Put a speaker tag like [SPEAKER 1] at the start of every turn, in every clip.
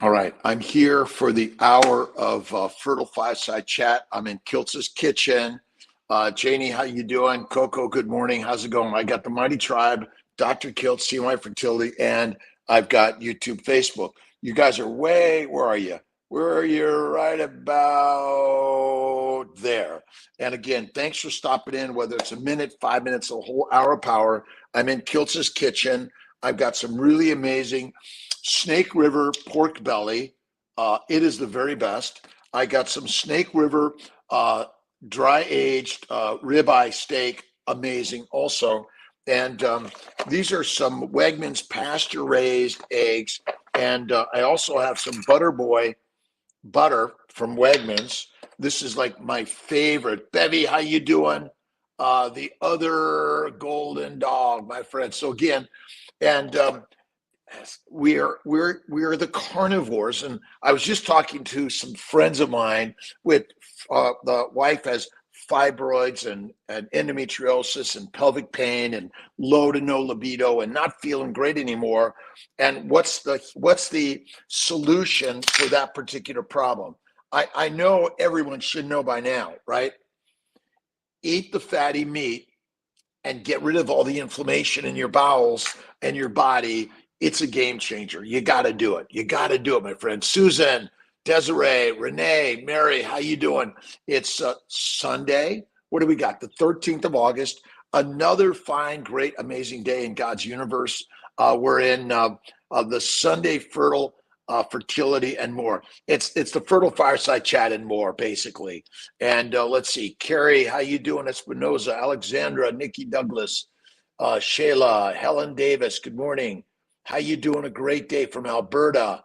[SPEAKER 1] All right, I'm here for the hour of Fertile Fireside Chat. I'm in Kiltz's kitchen. Janie, how you doing? Coco, good morning. How's it going? I got the Mighty Tribe, Dr. Kiltz, CMI Fertility, and I've got YouTube, Facebook. You guys are where are you? Where are you? Right about there. And again, thanks for stopping in, whether it's a minute, 5 minutes, a whole hour of power. I'm in Kiltz's kitchen. I've got some really amazing Snake River pork belly. It is the very best. I got some Snake River dry aged ribeye steak, amazing also. And these are some Wegmans pasture raised eggs. And I also have some Butter Boy butter from Wegmans. This is like my favorite. Bevy, how you doing? The other golden dog, my friend. So again, and we're the carnivores, and I was just talking to some friends of mine with the wife has fibroids and endometriosis and pelvic pain and low to no libido and not feeling great anymore. And what's the solution for that particular problem? I know everyone should know by now, right? Eat the fatty meat and get rid of all the inflammation in your bowels and your body. It's a game changer. You got to do it. You got to do it, my friend. Susan, Desiree, Renee, Mary, how you doing? It's Sunday. What do we got? The 13th of August. Another fine, great, amazing day in God's universe. We're in the Sunday Fertile Fertility and More. It's the Fertile Fireside Chat and more, basically. And let's see. Carrie, how you doing? Espinoza, Alexandra, Nikki Douglas, Shayla, Helen Davis, good morning. How you doing? A great day from Alberta.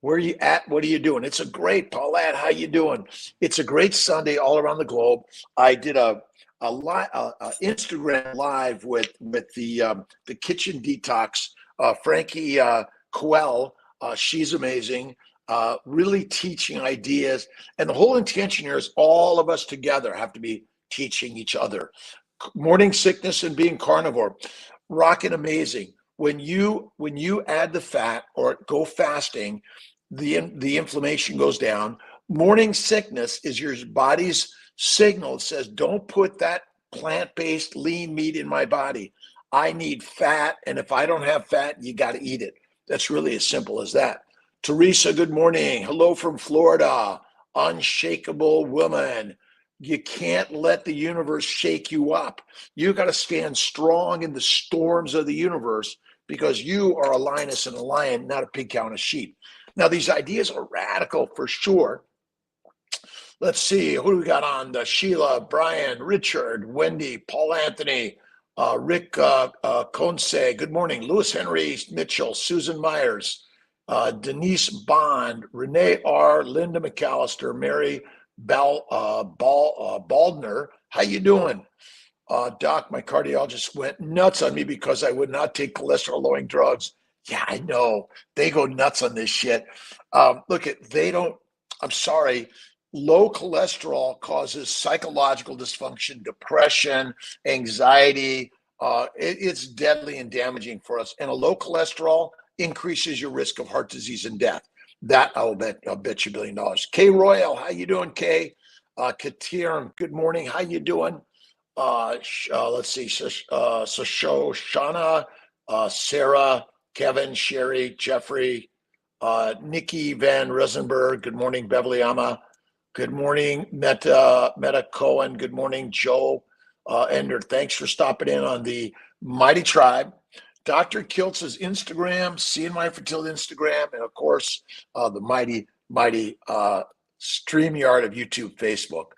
[SPEAKER 1] Where are you at? What are you doing? It's a great, Paulette, how you doing? It's a great Sunday all around the globe. I did a Instagram live with the Kitchen Detox, Frankie Coel. She's amazing, really teaching ideas. And the whole intention here is all of us together have to be teaching each other. Morning sickness and being carnivore, rocking amazing. When you add the fat or go fasting, the inflammation goes down. Morning sickness is your body's signal. It says, don't put that plant-based lean meat in my body. I need fat, and if I don't have fat, you got to eat it. That's really as simple as that. Teresa, good morning. Hello from Florida. Unshakable woman. You can't let the universe shake you up. You got to stand strong in the storms of the universe because you are a lioness and a lion, not a pig cow and a sheep. Now, these ideas are radical for sure. Let's see, who do we got on? Sheila, Brian, Richard, Wendy, Paul Anthony, Rick Conce, good morning. Lewis Henry Mitchell, Susan Myers, Denise Bond, Renee R., Linda McAllister, Mary Baldner. How you doing? Doc, my cardiologist went nuts on me because I would not take cholesterol-lowering drugs. Yeah, I know. They go nuts on this shit. Look, I'm sorry. Low cholesterol causes psychological dysfunction, depression, anxiety. It's deadly and damaging for us. And a low cholesterol increases your risk of heart disease and death. That I'll bet you $1 billion. Kay Royal, how you doing, Kay? Katir, good morning. How you doing? Let's see. Shoshana, Sarah, Kevin, Sherry, Jeffrey, Nikki Van Rosenberg. Good morning, Beverly Ama. Good morning, Meta Cohen. Good morning, Joe Ender. Thanks for stopping in on the Mighty Tribe. Dr. Kiltz's Instagram, CNY Fertility Instagram, and of course, the mighty StreamYard of YouTube, Facebook.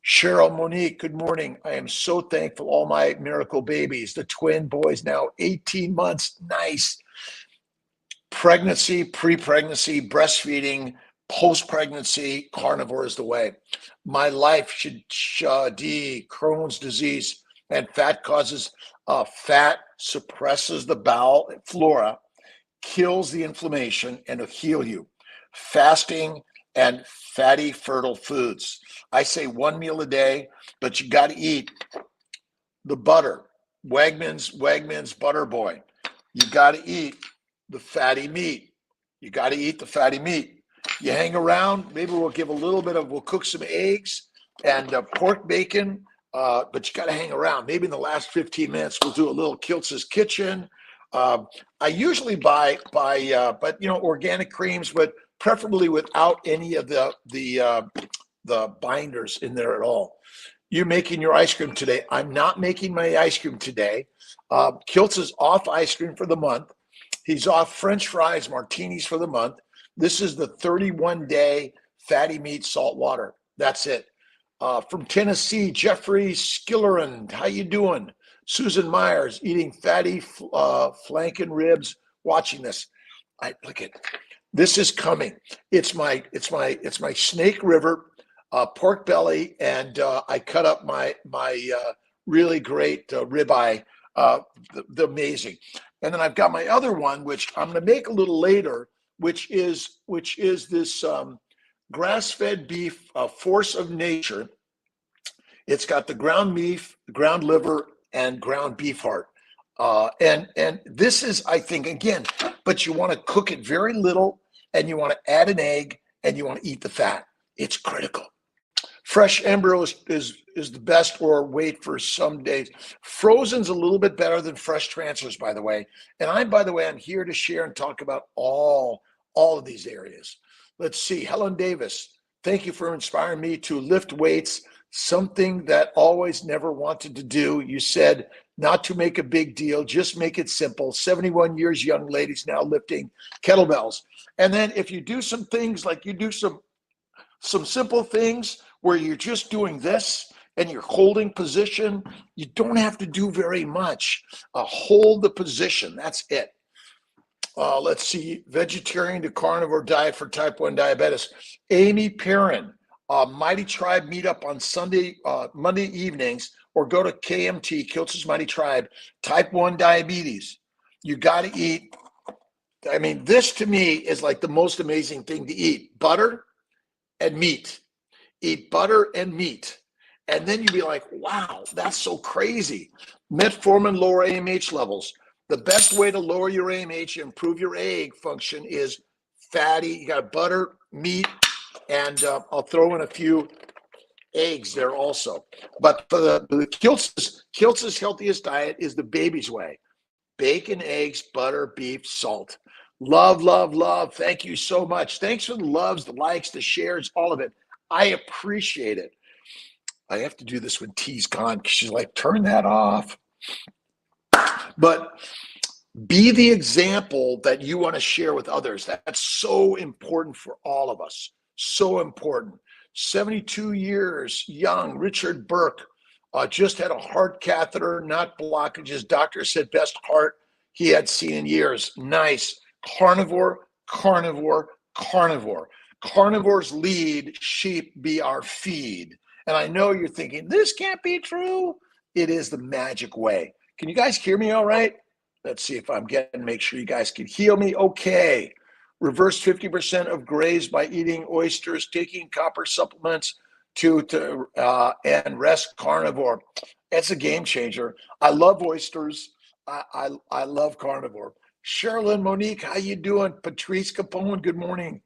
[SPEAKER 1] Cheryl Monique, good morning. I am so thankful all my miracle babies, the twin boys now 18 months, nice. Pregnancy, pre-pregnancy, breastfeeding, post-pregnancy, carnivore is the way. My life should Crohn's disease and fat causes, fat suppresses the bowel flora, kills the inflammation, and will heal you. Fasting and fatty, fertile foods. I say one meal a day, but you got to eat the butter, Wegmans Butter Boy. You got to eat the fatty meat, You got to eat the fatty meat. You hang around, maybe we'll cook some eggs and pork bacon, but you got to hang around. Maybe in the last 15 minutes, we'll do a little Kiltz's Kitchen. I usually buy organic creams, but preferably without any of the binders in there at all. You're making your ice cream today. I'm not making my ice cream today. Kiltz is off ice cream for the month. He's off French fries, martinis for the month. This is the 31-day fatty meat salt water. That's it. From Tennessee, Jeffrey Skilleran, how you doing? Susan Myers, eating fatty flanken ribs, watching this. Look at this is coming. It's my Snake River pork belly, and I cut up my really great ribeye, the amazing. And then I've got my other one, which I'm going to make a little later, which is this grass-fed beef, Force of Nature. It's got the ground beef, ground liver, and ground beef heart. And this is, I think, again, but you want to cook it very little, and you want to add an egg, and you want to eat the fat. It's critical. Fresh embryo is the best, or wait for some days. Frozen's a little bit better than fresh transfers, by the way. And I'm here to share and talk about all of these areas. Let's see. Helen Davis, thank you for inspiring me to lift weights, something that always never wanted to do. You said not to make a big deal, just make it simple. 71 years, young ladies now lifting kettlebells. And then if you do some things, like you do some simple things where you're just doing this and you're holding position, you don't have to do very much. Hold the position, that's it. Let's see, vegetarian to carnivore diet for type 1 diabetes. Amy Perrin, Mighty Tribe meetup on Monday evenings, or go to KMT, Kiltz's Mighty Tribe, type 1 diabetes. You got to eat. I mean, this to me is like the most amazing thing to eat. Butter and meat. Eat butter and meat. And then you'd be like, wow, that's so crazy. Metformin, lower AMH levels. The best way to lower your AMH, improve your egg function, is fatty. You got butter, meat, and I'll throw in a few eggs there also. But for the Kiltz's healthiest diet is the baby's way. Bacon, eggs, butter, beef, salt. Love, love, love. Thank you so much. Thanks for the loves, the likes, the shares, all of it. I appreciate it. I have to do this when T's gone, because she's like, turn that off. But be the example that you want to share with others. That's so important for all of us. So important. 72 years, young, Richard Burke, just had a heart catheter, not blockages. Doctor said best heart he had seen in years. Nice. Carnivore, carnivore, carnivore. Carnivores lead, sheep be our feed. And I know you're thinking, this can't be true. It is the magic way. Can you guys hear me all right? Let's see if I'm make sure you guys can hear me. Okay. Reverse 50% of grays by eating oysters, taking copper supplements and rest carnivore. It's a game changer. I love oysters. I love carnivore. Sherilyn, Monique, how you doing? Patrice Capone, good morning.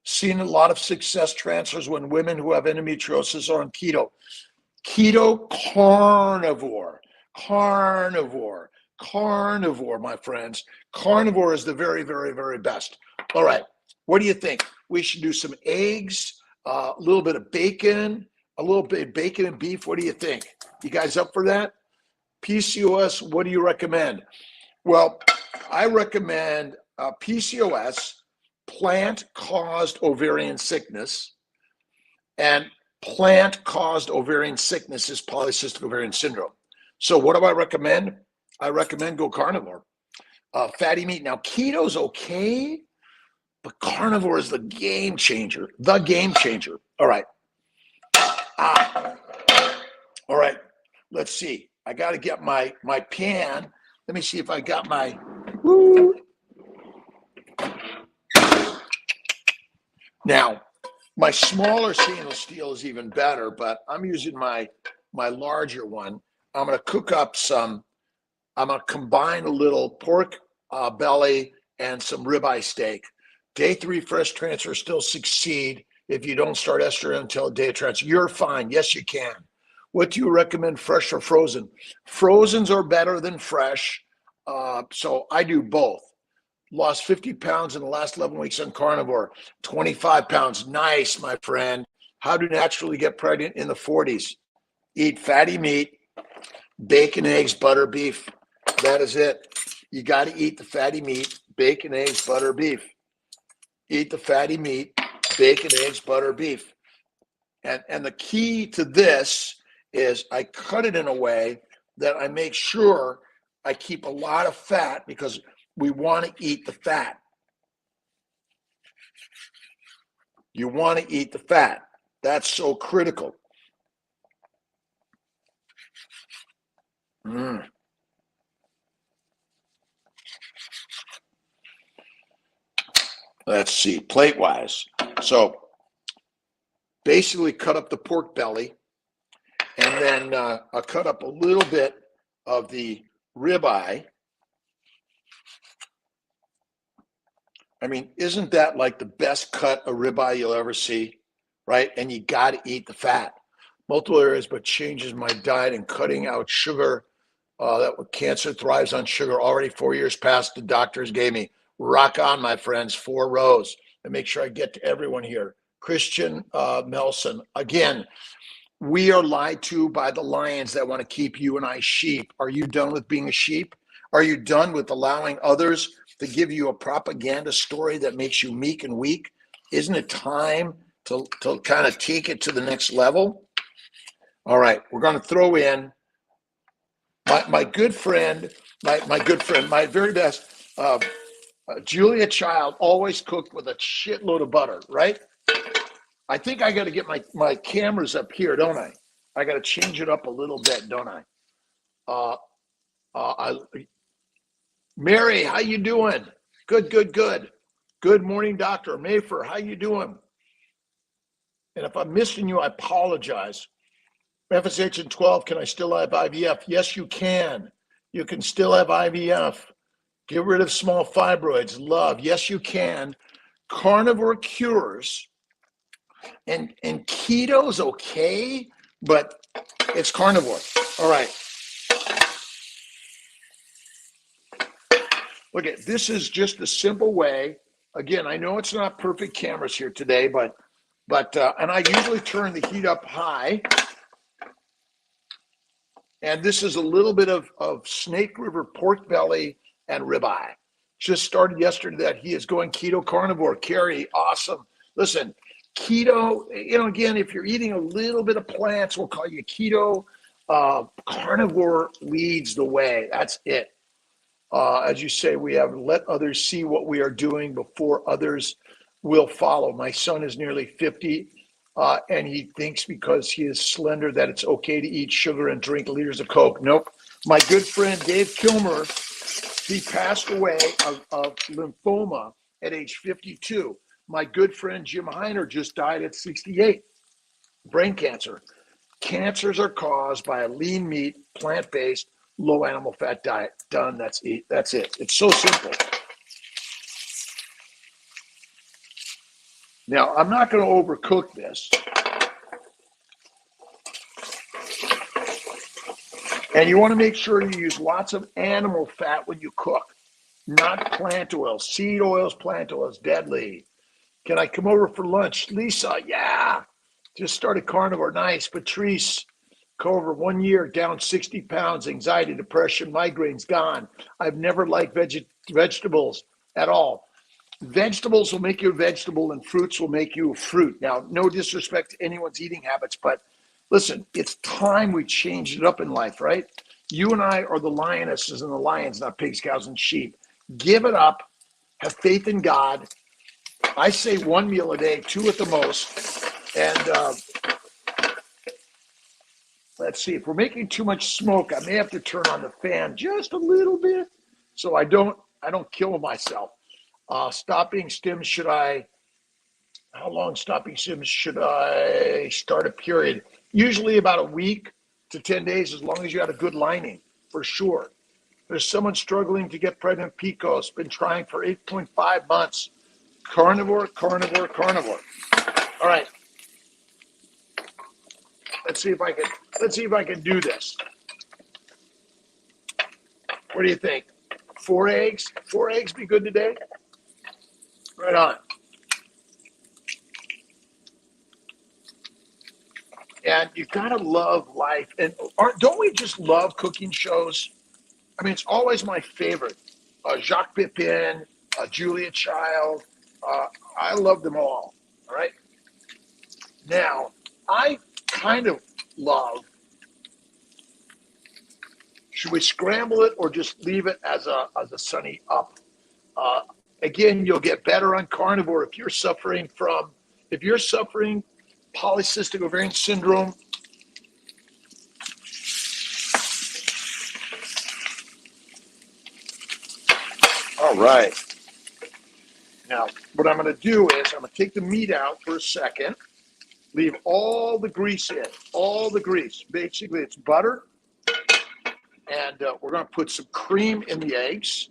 [SPEAKER 1] Seen a lot of success transfers when women who have endometriosis are on keto. Keto, carnivore, carnivore, carnivore, my friends. Carnivore is the very, very, very best. All right, what do you think? We should do some eggs, a little bit of bacon, a little bit of bacon and beef. What do you think? You guys up for that? PCOS, what do you recommend? Well, I recommend PCOS, plant-caused ovarian sickness, and plant-caused ovarian sickness is polycystic ovarian syndrome. So what do I recommend? I recommend go carnivore. Fatty meat. Now, keto's okay, but carnivore is the game changer. The game changer. All right. All right. Let's see. I got to get my pan. Let me see if I got my... Woo. Now, my smaller stainless steel is even better, but I'm using my larger one. I'm going to cook up I'm going to combine a little pork belly and some ribeye steak. Day 3 fresh transfer still succeed if you don't start estrogen until a day of transfer. You're fine. Yes, you can. What do you recommend, fresh or frozen? Frozens are better than fresh. So I do both. Lost 50 pounds in the last 11 weeks on Carnivore. 25 pounds. Nice, my friend. How to naturally get pregnant in the 40s? Eat fatty meat, bacon, eggs, butter, beef. That is it. You got to eat the fatty meat, bacon, eggs, butter, beef. Eat the fatty meat, bacon, eggs, butter, beef. And the key to this is I cut it in a way that I make sure I keep a lot of fat because we want to eat the fat. You want to eat the fat. That's so critical. Let's see, plate-wise. So basically cut up the pork belly, and then I'll cut up a little bit of the ribeye. I mean, isn't that like the best cut of ribeye you'll ever see, right? And you got to eat the fat. Multiple areas, but changes my diet and cutting out sugar. That cancer thrives on sugar. Already 4 years past, the doctors gave me. Rock on, my friends, 4 rows. And make sure I get to everyone here. Christian Melson. Again, we are lied to by the lions that want to keep you and I sheep. Are you done with being a sheep? Are you done with allowing others to give you a propaganda story that makes you meek and weak? Isn't it time to kind of take it to the next level? All right, we're going to throw in my good friend, my very best, Julia Child, always cooked with a shitload of butter, right? I think I got to get my cameras up here, don't I? I got to change it up a little bit, don't I? Mary, how you doing? Good. Good morning, Dr. Mayfer. How you doing? And if I'm missing you, I apologize. FSH in 12, can I still have IVF? Yes, you can. You can still have IVF. Get rid of small fibroids. Love. Yes, you can. Carnivore cures. And keto's okay, but it's carnivore. All right. Look at this is just a simple way. Again, I know it's not perfect cameras here today, but and I usually turn the heat up high. And this is a little bit of Snake River pork belly and ribeye. Just started yesterday that he is going keto carnivore. Carrie, awesome. Listen, keto, again, if you're eating a little bit of plants, we'll call you keto. Carnivore leads the way. That's it. As you say, we have let others see what we are doing before others will follow. My son is nearly 50. And he thinks because he is slender that it's okay to eat sugar and drink liters of Coke. Nope. My good friend Dave Kilmer, he passed away of lymphoma at age 52. My good friend Jim Heiner just died at 68. Brain cancer. Cancers are caused by a lean meat, plant-based, low animal fat diet. Done. That's it. It's so simple. Now, I'm not going to overcook this. And you want to make sure you use lots of animal fat when you cook, not plant oils. Seed oils, plant oils, deadly. Can I come over for lunch? Lisa, yeah. Just started carnivore. Nice. Patrice, over 1 year, down 60 pounds, anxiety, depression, migraines, gone. I've never liked vegetables at all. Vegetables will make you a vegetable and fruits will make you a fruit. Now, no disrespect to anyone's eating habits, but listen, it's time we changed it up in life, right? You and I are the lionesses and the lions, not pigs, cows, and sheep. Give it up. Have faith in God. I say 1 meal a day, 2 at the most. And let's see, if we're making too much smoke, I may have to turn on the fan just a little bit so I don't kill myself. Stopping stims, how long stopping stims should I start a period? Usually about a week to 10 days, as long as you had a good lining, for sure. There's someone struggling to get pregnant PCOS, been trying for 8.5 months. Carnivore, carnivore, carnivore. All right. Let's see if I can do this. What do you think? 4 eggs? 4 eggs be good today? Right on. And you gotta love life. And don't we just love cooking shows? I mean, it's always my favorite. Jacques Pepin, Julia Child. I love them all. All right. Now, I kind of love. Should we scramble it or just leave it as a sunny up? Again, you'll get better on carnivore if you're suffering polycystic ovarian syndrome. All right. Now, what I'm going to do is I'm going to take the meat out for a second, leave all the grease in, all the grease. Basically, it's butter, and we're going to put some cream in the eggs,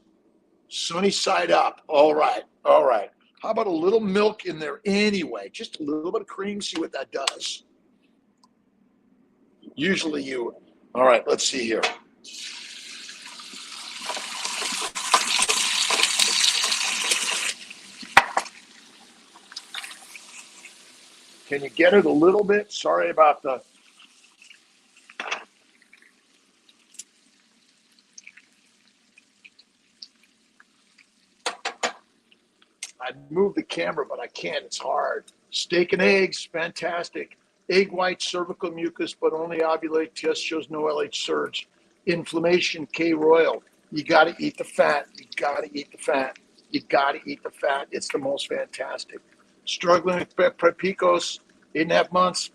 [SPEAKER 1] sunny side up. All right, all right. How about a little milk in there anyway? Just a little bit of cream, see what that does. Usually you, all right, let's see here. Can you get it a little bit? Sorry about the... I'd move the camera, but I can't. It's hard. Steak and eggs, fantastic. Egg white, cervical mucus, but only ovulate. Test shows no LH surge. Inflammation, K royal. You got to eat the fat. You got to eat the fat. You got to eat the fat. It's the most fantastic. Struggling with prepicos, 8.5 months,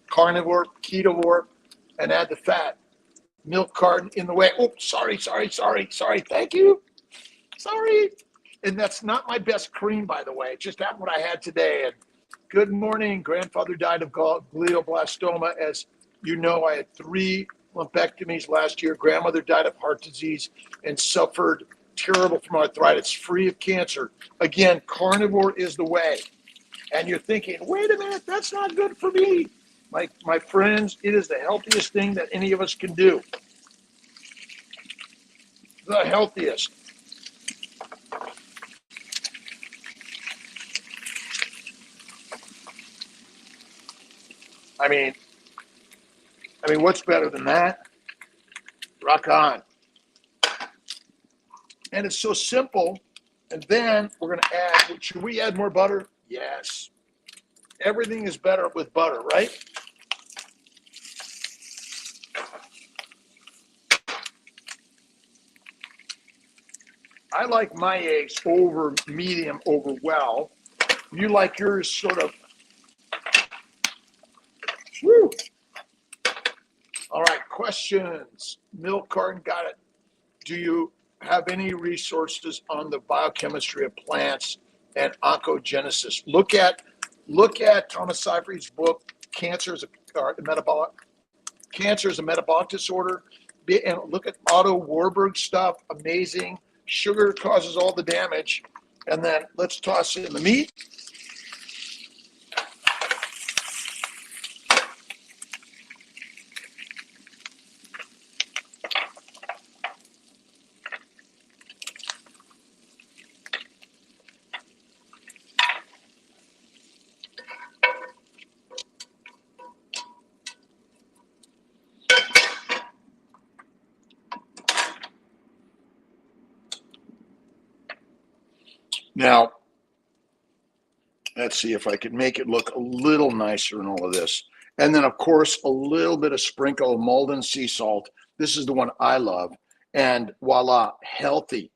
[SPEAKER 1] carnivore, ketovore, and add the fat. Milk carton in the way. Oh, sorry. Thank you. Sorry. And that's not my best cream, by the way. It just happened what I had today. And good morning. Grandfather died of glioblastoma. As you know, I had 3 lumpectomies last year. Grandmother died of heart disease and suffered terrible from arthritis, free of cancer. Again, carnivore is the way. And you're thinking, wait a minute, that's not good for me. My friends, it is the healthiest thing that any of us can do. The healthiest. I mean, what's better than that? Rock on. And it's so simple. And then we're going to add, should we add more butter? Yes. Everything is better with butter, right? I like my eggs over medium, over well. You like yours sort of, woo. All right, questions. Milk carton, got it. Do you have any resources on the biochemistry of plants and oncogenesis? Look at Thomas Seyfried's book, Cancer is a Metabolic Disorder. And look at Otto Warburg stuff, amazing. Sugar causes all the damage. And then let's toss in the meat. Now, let's see if I can make it look a little nicer in all of this. And then, of course, a little bit of sprinkle of Malden sea salt. This is the one I love. And voila, healthy.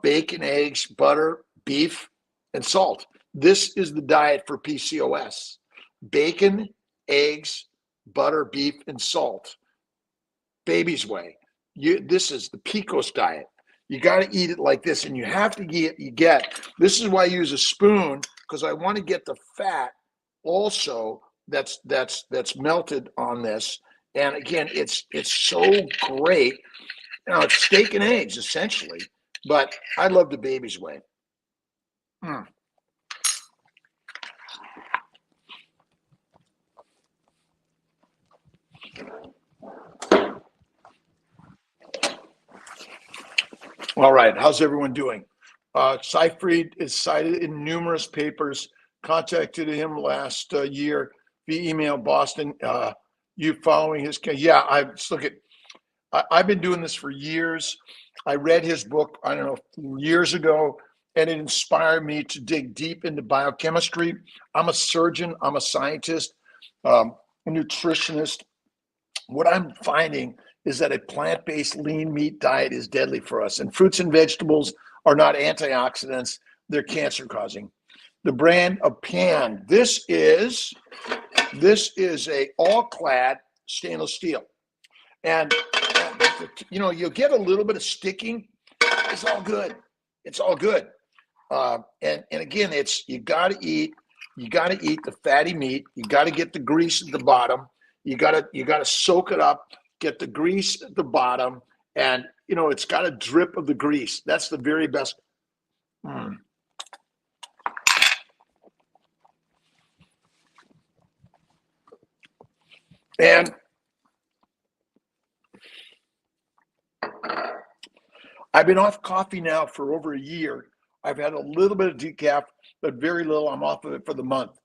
[SPEAKER 1] Bacon, eggs, butter, beef, and salt. This is the diet for PCOS. Bacon, eggs, butter, beef, and salt. Baby's way. This is the PCOS diet. You got to eat it like this, and you have to get. This is why I use a spoon, because I want to get the fat also that's melted on this. And again, it's so great. It's steak and eggs essentially, but I love the baby's way. All right, how's everyone doing? Seyfried is cited in numerous papers. Contacted him last year via email. Boston, you following his case? Yeah, I've been doing this for years. I read his book, I don't know, years ago, and it inspired me to dig deep into biochemistry. I'm a surgeon, I'm a scientist, a nutritionist. What I'm finding is that a plant-based lean meat diet is deadly for us. And fruits and vegetables are not antioxidants, they're cancer causing. The brand of pan, this is a all-clad stainless steel. And you'll get a little bit of sticking. It's all good. It's all good. And again, you got to eat the fatty meat. You got to get the grease at the bottom. You got to soak it up, get the grease at the bottom, and it's got a drip of the grease. That's the very best. And I've been off coffee now for over a year. I've had a little bit of decaf, but very little. I'm off of it for the month.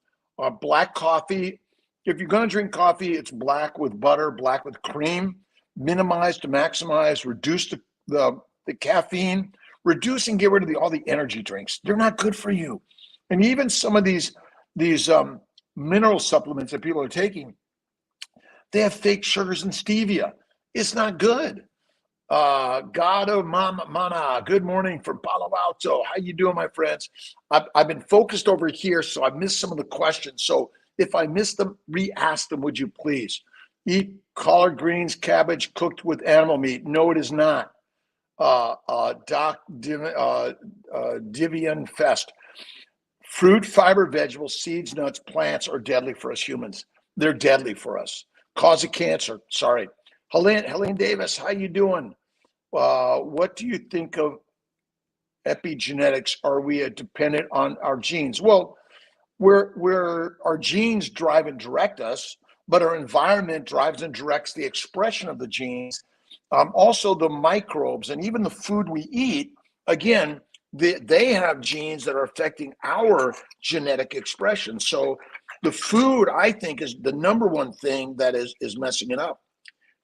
[SPEAKER 1] Black coffee. If you're going to drink coffee, it's black with butter, black with cream, minimize to maximize, reduce the caffeine, reduce and get rid of all the energy drinks. They're not good for you. And even some of these mineral supplements that people are taking, they have fake sugars and stevia. It's not good. God of Mana, good morning from Palo Alto. How you doing, my friends? I've been focused over here, so I missed some of the questions. So if I missed them, re-ask them, would you please? Eat collard greens, cabbage cooked with animal meat. No, it is not. Doc Divian Fest. Fruit, fiber, vegetables, seeds, nuts, plants are deadly for us humans. They're deadly for us. Cause of cancer. Sorry. Helene Davis, how you doing? What do you think of epigenetics? Are we dependent on our genes? Well, we're our genes drive and direct us, but our environment drives and directs the expression of the genes. Also, the microbes and even the food we eat, again, they have genes that are affecting our genetic expression. So the food, I think, is the number one thing that is messing it up.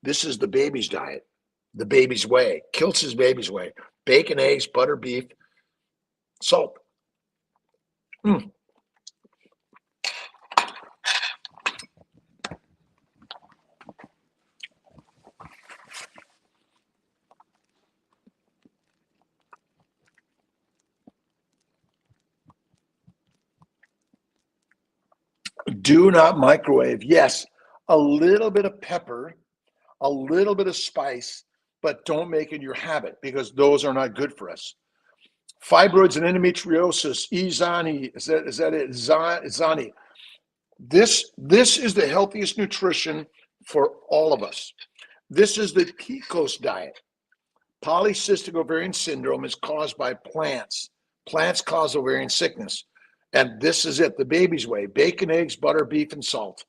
[SPEAKER 1] This is the baby's diet, the baby's way, Kiltz's baby's way. Bacon, eggs, butter, beef, salt. Do not microwave. Yes, a little bit of pepper, a little bit of spice, but don't make it your habit because those are not good for us. Fibroids and endometriosis, Izani, is that it? Izani. This is the healthiest nutrition for all of us. This is the PCOS diet. Polycystic ovarian syndrome is caused by plants. Plants cause ovarian sickness. And this is it, the baby's way. Bacon, eggs, butter, beef, and salt.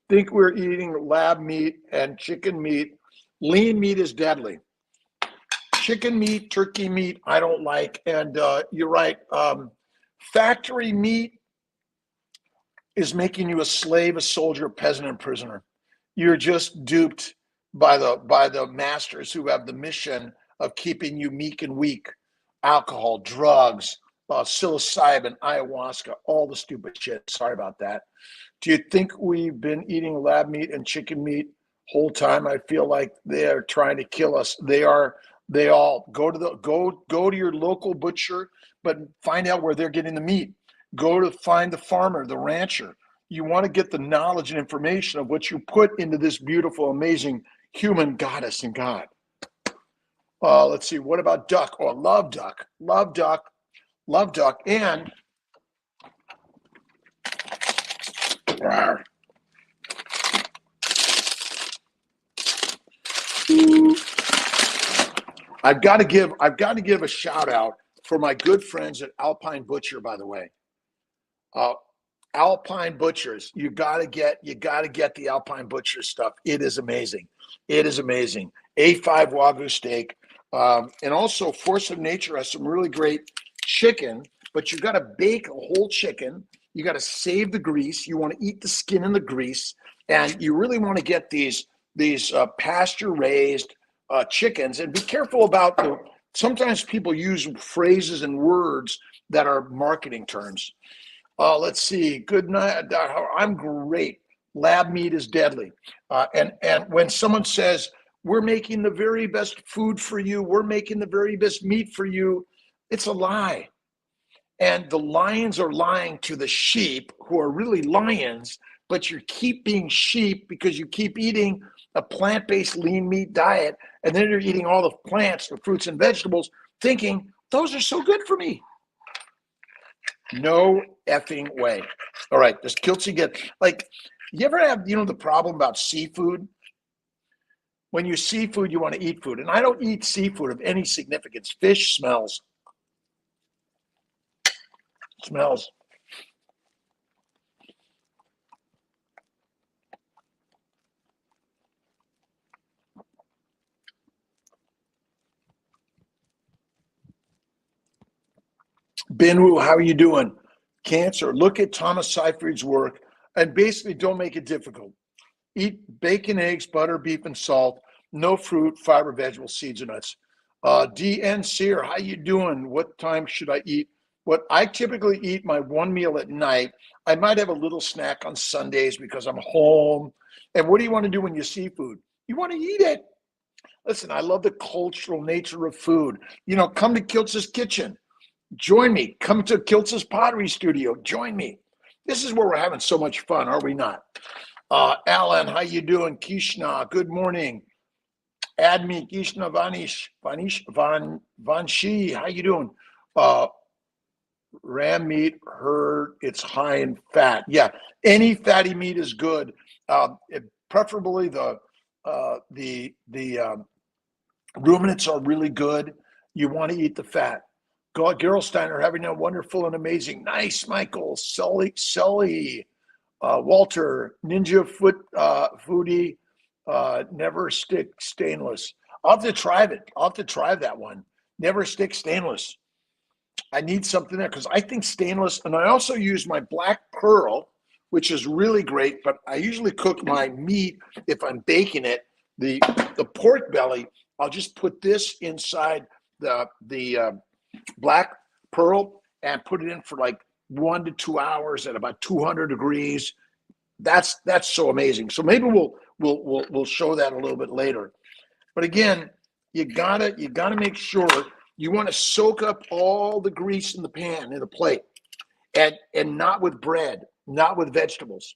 [SPEAKER 1] Think we're eating lab meat and chicken meat. Lean meat is deadly. Chicken meat, turkey meat, I don't like. And you're right. Factory meat is making you a slave, a soldier, a peasant, and prisoner. You're just duped by the masters who have the mission of keeping you meek and weak. Alcohol, drugs, psilocybin, ayahuasca, all the stupid shit. Sorry about that. Do you think we've been eating lab meat and chicken meat whole time? I feel like they're trying to kill us. They all go to your local butcher, but find out where they're getting the meat. Go to find the farmer, the rancher. You want to get the knowledge and information of what you put into this beautiful, amazing human goddess and God. Let's see. What about duck? Oh, love duck. Love duck. Love duck. And I've got to give a shout out for my good friends at Alpine Butcher, by the way. Alpine Butchers, you gotta get the Alpine Butcher stuff. It is amazing. It is amazing. A5 Wagyu steak. And also, Force of Nature has some really great chicken, but you got to bake a whole chicken. You got to save the grease. You want to eat the skin and the grease, and you really want to get these pasture raised chickens. And be careful about the. Sometimes people use phrases and words that are marketing terms. Let's see. Good night. I'm great. Lab meat is deadly. And when someone says we're making the very best food for you, we're making the very best meat for you, it's a lie. And the lions are lying to the sheep, who are really lions, but you keep being sheep because you keep eating a plant-based lean meat diet, and then you're eating all the plants, the fruits and vegetables, thinking those are so good for me. No effing way. All right, does Kiltsy get, like, you ever have, the problem about seafood? When you see food, you want to eat food. And I don't eat seafood of any significance. Fish smells. Binwoo, how are you doing? Cancer. Look at Thomas Seyfried's work and basically don't make it difficult. Eat bacon, eggs, butter, beef, and salt. No fruit, fiber, vegetables, seeds, and nuts. DN Sear, how you doing? What time should I eat? What I typically eat my one meal at night. I might have a little snack on Sundays because I'm home. And what do you want to do when you see food? You want to eat it. Listen, I love the cultural nature of food. Come to Kiltz's Kitchen. Join me. Come to Kiltz's Pottery Studio. Join me. This is where we're having so much fun, are we not? Alan, how you doing? Kishna, good morning. Admi, Kishna Vanshi, how you doing? Ram meat, heard it's high in fat. Yeah, any fatty meat is good. Preferably the ruminants are really good. You want to eat the fat. God, Gerolsteiner having a wonderful and amazing. Nice, Michael. Sully, Walter, Ninja Foodie, Never Stick Stainless. I'll have to try it. I'll have to try that one. Never Stick Stainless. I need something there because I think stainless, and I also use my black pearl, which is really great, but I usually cook my meat if I'm baking it. The pork belly, I'll just put this inside the black pearl and put it in for like 1 to 2 hours at about 200 degrees. That's so amazing. So maybe we'll show that a little bit later. But again, you gotta make sure you want to soak up all the grease in the pan, in the plate, and not with bread, not with vegetables.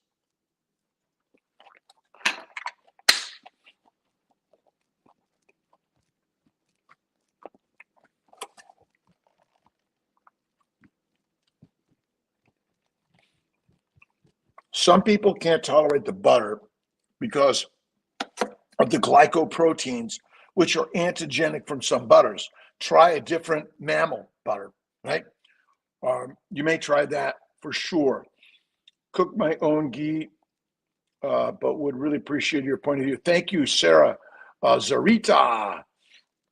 [SPEAKER 1] Some people can't tolerate the butter because of the glycoproteins, which are antigenic from some butters. Try a different mammal butter, right? You may try that for sure. Cook my own ghee, but would really appreciate your point of view. Thank you, Sarah. Zarita.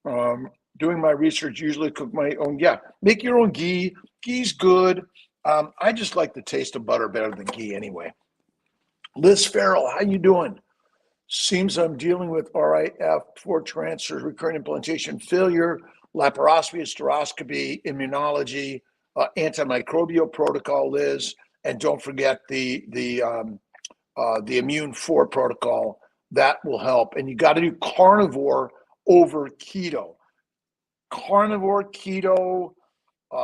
[SPEAKER 1] Doing my research, usually cook my own. Yeah, make your own ghee. Ghee's good. I just like the taste of butter better than ghee anyway. Liz Farrell, how you doing? Seems I'm dealing with RIF, 4 transfers, recurrent implantation failure, laparoscopy, hysteroscopy, immunology, antimicrobial protocol, Liz, and don't forget the Immune 4 protocol. That will help. And you got to do carnivore over keto. Carnivore, keto,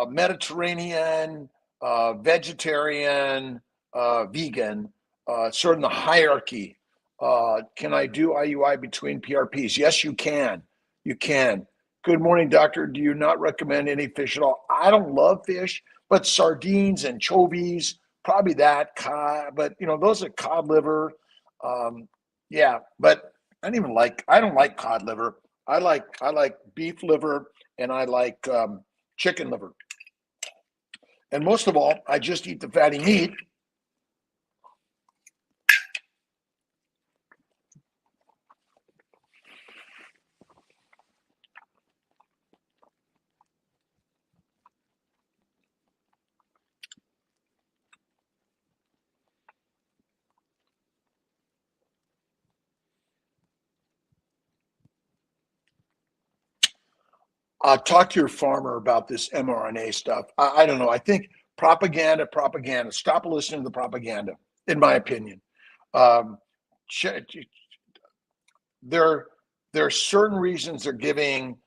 [SPEAKER 1] Mediterranean, vegetarian, vegan, sort of the hierarchy. Can I do IUI between PRPs? Yes, you can. You can. Good morning, doctor. Do you not recommend any fish at all? I don't love fish, but sardines, and anchovies, probably that. Cod, but those are cod liver. Yeah, but I don't like cod liver. I like beef liver, and I like chicken liver. And most of all, I just eat the fatty meat. Talk to your farmer about this mRNA stuff. I don't know. I think propaganda. Stop listening to the propaganda, in my opinion. Um, there, there are certain reasons they're giving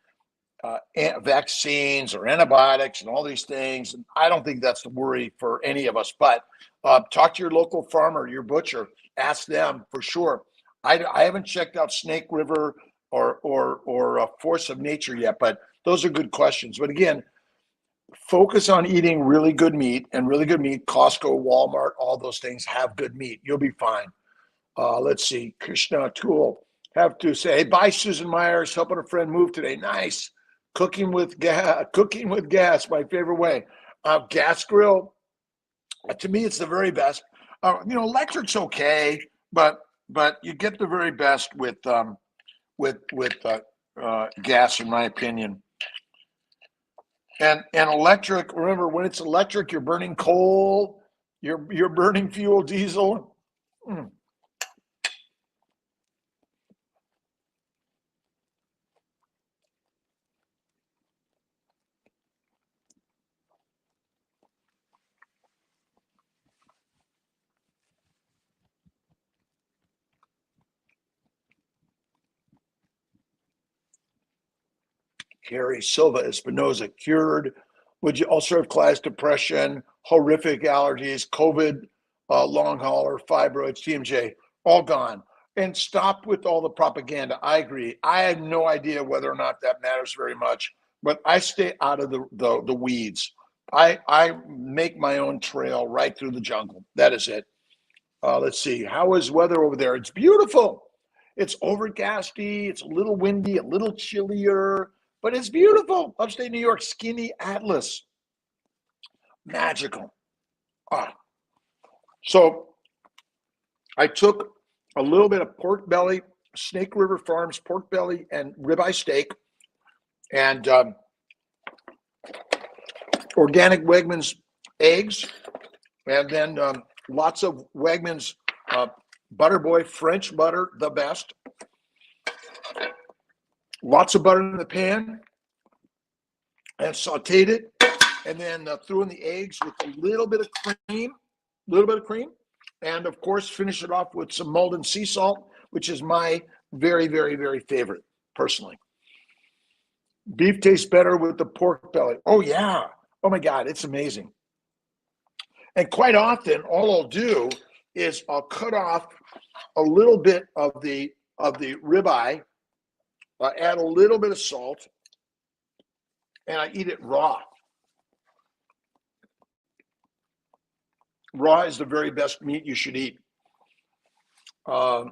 [SPEAKER 1] vaccines or antibiotics and all these things. And I don't think that's the worry for any of us. But talk to your local farmer, your butcher. Ask them for sure. I haven't checked out Snake River or Force of Nature yet, but those are good questions. But again, focus on eating really good meat, and really good meat. Costco, Walmart, all those things have good meat. You'll be fine. Let's see, Krishna Tool. Have to say, hey, bye, Susan Myers, helping a friend move today. Nice. Cooking with gas, my favorite way. Gas grill, to me, it's the very best. Electric's okay, but you get the very best with gas, in my opinion. And electric. Remember, when it's electric, you're burning coal, you're burning fuel, diesel. Carrie Silva Espinoza, cured. Would you ulcerative colitis, depression, horrific allergies, COVID, long hauler, fibroids, TMJ, all gone. And stop with all the propaganda. I agree. I have no idea whether or not that matters very much, but I stay out of the weeds. I make my own trail right through the jungle. That is it. Let's see. How is weather over there? It's beautiful. It's overcasty. It's a little windy, a little chillier, but it's beautiful. Upstate New York, skinny Atlas. Magical. So I took a little bit of pork belly, Snake River Farms pork belly and ribeye steak, and organic Wegmans eggs, and then lots of Wegmans Butterboy French butter, the best. Lots of butter in the pan, and sauteed it, and then threw in the eggs with a little bit of cream, and of course finish it off with some Malden sea salt, which is my very, very, very favorite personally. Beef tastes better with the pork belly. Oh yeah. Oh my God, it's amazing. And quite often, all I'll do is I'll cut off a little bit of the ribeye, add a little bit of salt, and I eat it raw. Raw is the very best meat you should eat. We're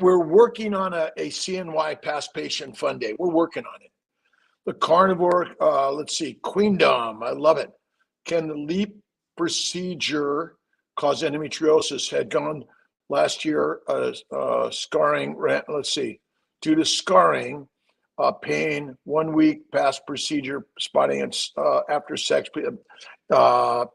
[SPEAKER 1] working on a CNY past patient fun day. We're working on it. The carnivore, let's see, Queendom. I love it. Can the LEAP procedure cause endometriosis? Had gone last year, scarring, let's see, due to scarring, pain, 1 week past procedure, spotting and after sex,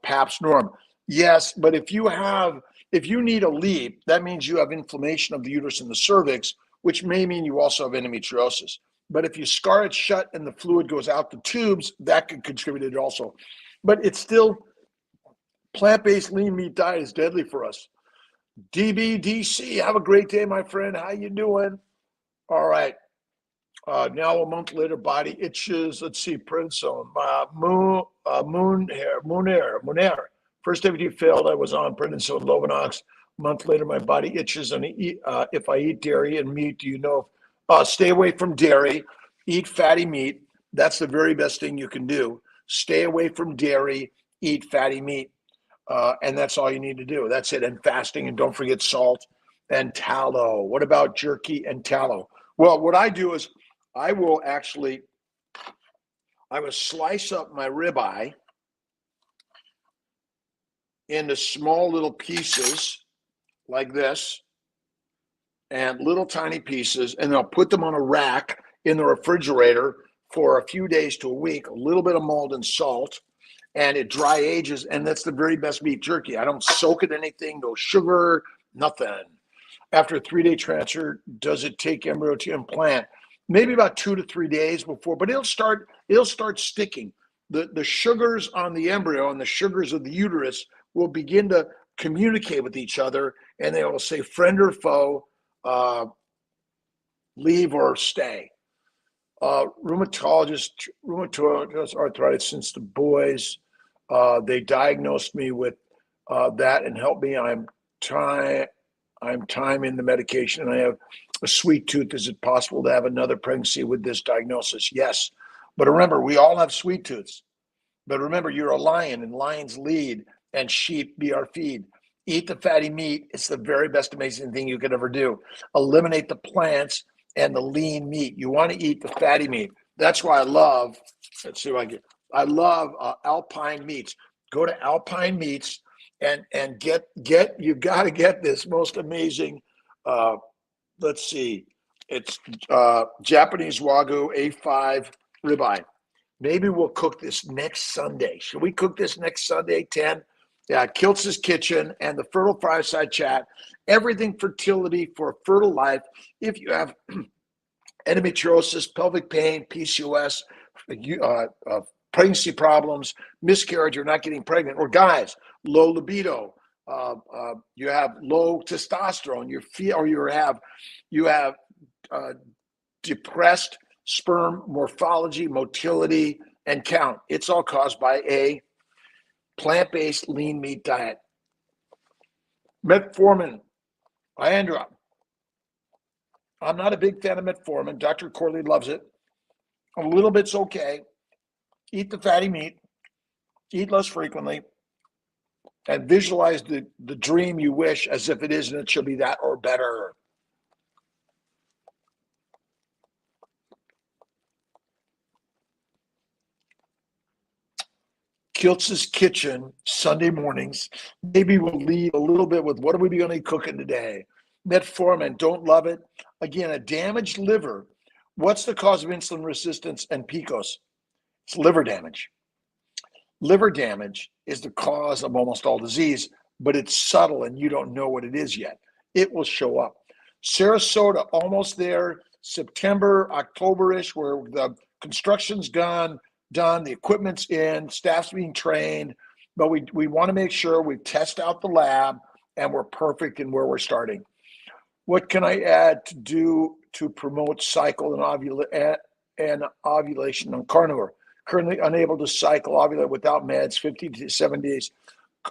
[SPEAKER 1] PAPS norm. Yes, but if you need a LEAP, that means you have inflammation of the uterus and the cervix, which may mean you also have endometriosis. But if you scar it shut and the fluid goes out the tubes, that could contribute to it also. But it's still, plant-based lean meat diet is deadly for us. DBDC, have a great day, my friend. How you doing? All right. Now a month later, body itches. Let's see, prednisone. Munair. First FD failed. I was on prednisone, Lovenox. A month later, my body itches. And if I eat dairy and meat, do you know? Stay away from dairy. Eat fatty meat. That's the very best thing you can do. Stay away from dairy. Eat fatty meat. And that's all you need to do. That's it. And fasting. And don't forget salt and tallow. What about jerky and tallow? Well, what I do is I will slice up my ribeye into small little pieces like this, and little tiny pieces, and I'll put them on a rack in the refrigerator for a few days to a week, a little bit of Malden salt, and it dry ages, and that's the very best beef jerky. I don't soak it in anything, no sugar, nothing. After a 3-day transfer, does it take embryo to implant? Maybe about 2 to 3 days before, but it'll start sticking. The sugars on the embryo and the sugars of the uterus will begin to communicate with each other, and they will say friend or foe, leave or stay. Rheumatologist arthritis since the boys. They diagnosed me with that and helped me. I'm timing the medication, and I have a sweet tooth. Is it possible to have another pregnancy with this diagnosis? Yes. But remember, we all have sweet tooths. But remember, you're a lion, and lions lead, and sheep be our feed. Eat the fatty meat. It's the very best amazing thing you could ever do. Eliminate the plants and the lean meat. You want to eat the fatty meat. That's why I love, let's see if I get, I love Alpine Meats. Go to Alpine Meats and get, you've got to get this most amazing, let's see, it's Japanese Wagyu A5 ribeye. Maybe we'll cook this next Sunday. Should we cook this next Sunday, 10? Yeah, Kiltz's Kitchen and the Fertile Fireside Chat. Everything fertility for a fertile life. If you have endometriosis, pelvic pain, PCOS, pregnancy problems, miscarriage, you're not getting pregnant, or guys, low libido, you have low testosterone, you have depressed sperm morphology, motility, and count. It's all caused by a plant-based lean meat diet. Metformin, Iandra. I'm not a big fan of metformin. Dr. Corley loves it. A little bit's okay. Eat the fatty meat. Eat less frequently. And visualize the dream you wish as if it is, and it should be that or better. Kiltz's Kitchen, Sunday mornings. Maybe we'll lead a little bit with what are we going to be cooking today? Metformin, don't love it. Again, a damaged liver. What's the cause of insulin resistance and PCOS? It's liver damage. Liver damage is the cause of almost all disease, but it's subtle and you don't know what it is yet. It will show up. Sarasota, almost there. September, October-ish, where the construction's done, the equipment's in, staff's being trained, but we want to make sure we test out the lab and we're perfect in where we're starting. What can I add to do to promote cycle and ovulation on Carnivore? Currently unable to cycle, ovulate without meds, 50 to 7 days.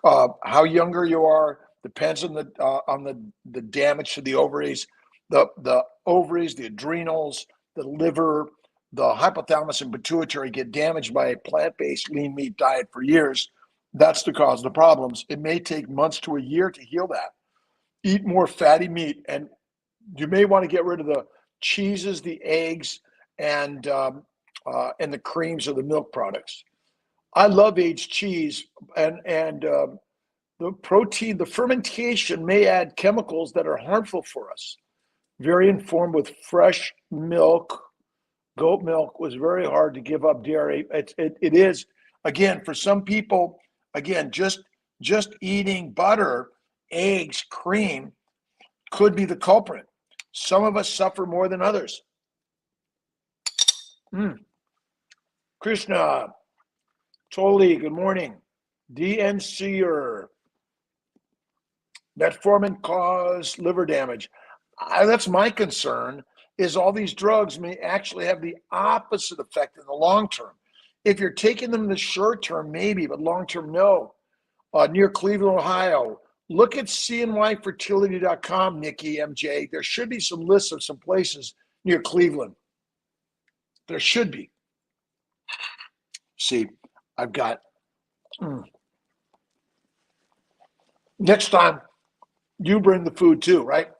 [SPEAKER 1] How younger you are depends on the damage to the ovaries, the ovaries, the adrenals, the liver, the hypothalamus and pituitary get damaged by a plant-based lean meat diet for years. That's the cause of the problems. It may take months to a year to heal that. Eat more fatty meat, and you may want to get rid of the cheeses, the eggs, and the creams or the milk products. I love aged cheese, and the protein, the fermentation may add chemicals that are harmful for us. Very informed with fresh milk. Goat milk was very hard to give up dairy. It is, again, for some people, again, just eating butter, eggs, cream could be the culprit. Some of us suffer more than others. Krishna, Toli, good morning. DNCer, metformin cause liver damage. That's my concern, is all these drugs may actually have the opposite effect in the long term. If you're taking them in the short term, maybe, but long term, no. Near Cleveland, Ohio, look at cnyfertility.com, Nikki, MJ. There should be some lists of some places near Cleveland. There should be. See, I've got, next time, you bring the food too, right?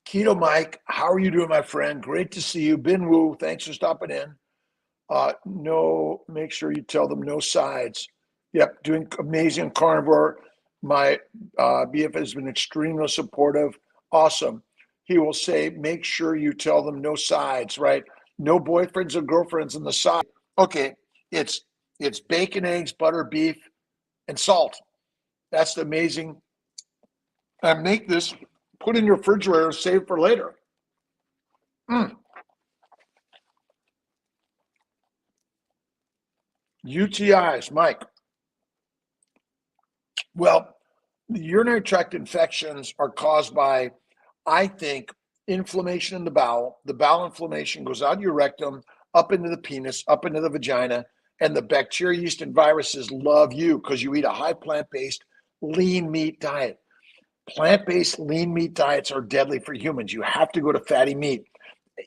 [SPEAKER 1] Keto Mike, how are you doing, my friend? Great to see you. Bin Woo, thanks for stopping in. No, make sure you tell them no sides. Yep, doing amazing Carnivore. My BF has been extremely supportive. Awesome. He will say, make sure you tell them no sides, right? No boyfriends or girlfriends on the side. Okay, it's bacon, eggs, butter, beef, and salt. That's amazing. And make this, put in your refrigerator, save for later. UTIs, Mike. Well, the urinary tract infections are caused by, I think, inflammation in the bowel. The bowel inflammation goes out your rectum, up into the penis, up into the vagina, and the bacteria, yeast, and viruses love you because you eat a high plant-based, lean meat diet. Plant-based lean meat diets are deadly for humans. You have to go to fatty meat.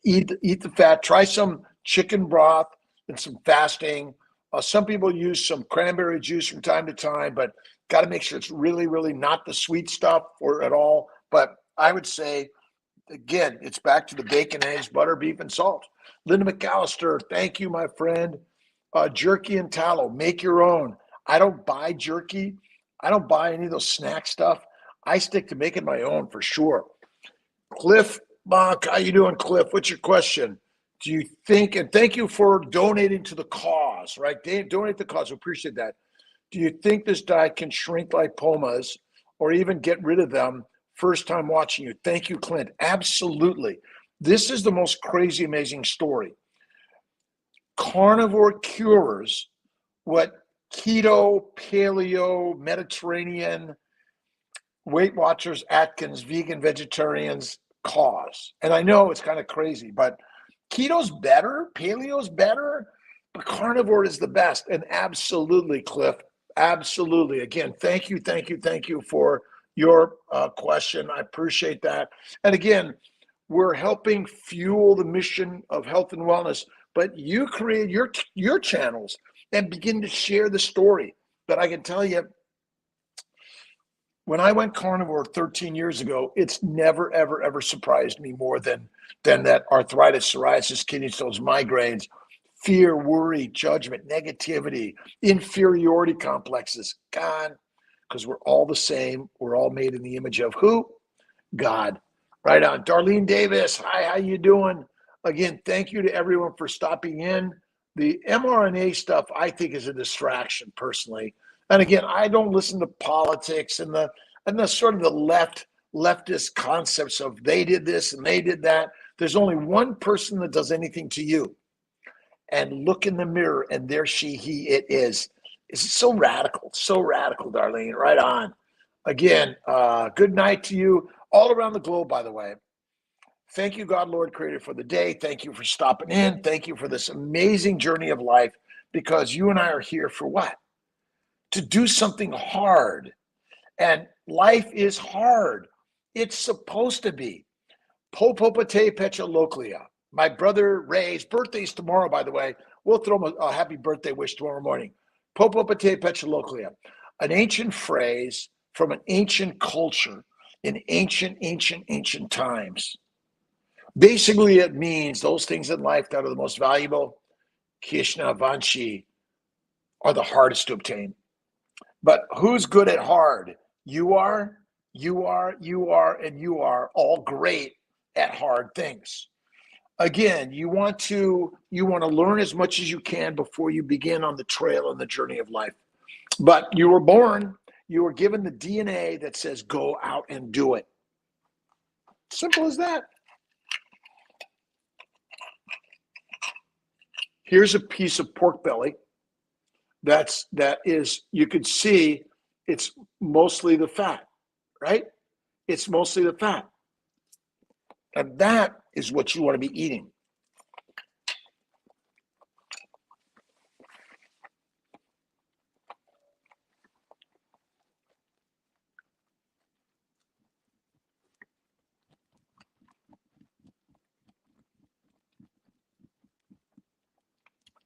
[SPEAKER 1] Eat the fat. Try some chicken broth and some fasting. Some people use some cranberry juice from time to time, but got to make sure it's really, really not the sweet stuff or at all. But I would say, again, it's back to the bacon, eggs, butter, beef, and salt. Linda McAllister, thank you, my friend. Jerky and tallow, make your own. I don't buy jerky. I don't buy any of those snack stuff. I stick to making my own for sure. Cliff Mock, how you doing, Cliff? What's your question? Do you think, and thank you for donating to the cause, right? Donate to the cause. We appreciate that. Do you think this diet can shrink lipomas or even get rid of them? First time watching you. Thank you, Clint. Absolutely. This is the most crazy, amazing story. Carnivore cures what keto, paleo, Mediterranean, Weight Watchers, Atkins, vegan, vegetarians cause. And I know it's kind of crazy, but keto's better, paleo's better, but carnivore is the best. And absolutely, Cliff, absolutely. Again, thank you for your question. I appreciate that. And again, we're helping fuel the mission of health and wellness, but you create your channels and begin to share the story. But I can tell you, when I went carnivore 13 years ago, it's never, ever, ever surprised me more than that arthritis, psoriasis, kidney stones, migraines, fear, worry, judgment, negativity, inferiority complexes gone, because we're all the same. We're all made in the image of who? God. Right on. Darlene Davis, hi, how you doing? Again, thank you to everyone for stopping in. The mRNA stuff, I think, is a distraction personally. And again, I don't listen to politics and the sort of the leftist concepts of they did this and they did that. There's only one person that does anything to you. And look in the mirror, and there he, it is. It's so radical, Darlene. Right on. Again, good night to you all around the globe, by the way. Thank you, God, Lord, Creator, for the day. Thank you for stopping in. Thank you for this amazing journey of life, because you and I are here for what? To do something hard. And life is hard. It's supposed to be. Popopate Petchaloclia. My brother Ray's birthday's tomorrow, by the way. We'll throw him a happy birthday wish tomorrow morning. Popopate Petchaloclia. An ancient phrase from an ancient culture in ancient times. Basically, it means those things in life that are the most valuable, Krishna Vanchi, are the hardest to obtain. But who's good at hard? You are, and you are all great at hard things. Again, you want to learn as much as you can before you begin on the trail and the journey of life. But you were born, you were given the DNA that says go out and do it. Simple as that. Here's a piece of pork belly. That is, you could see it's mostly the fat, right? It's mostly the fat. And that is what you want to be eating.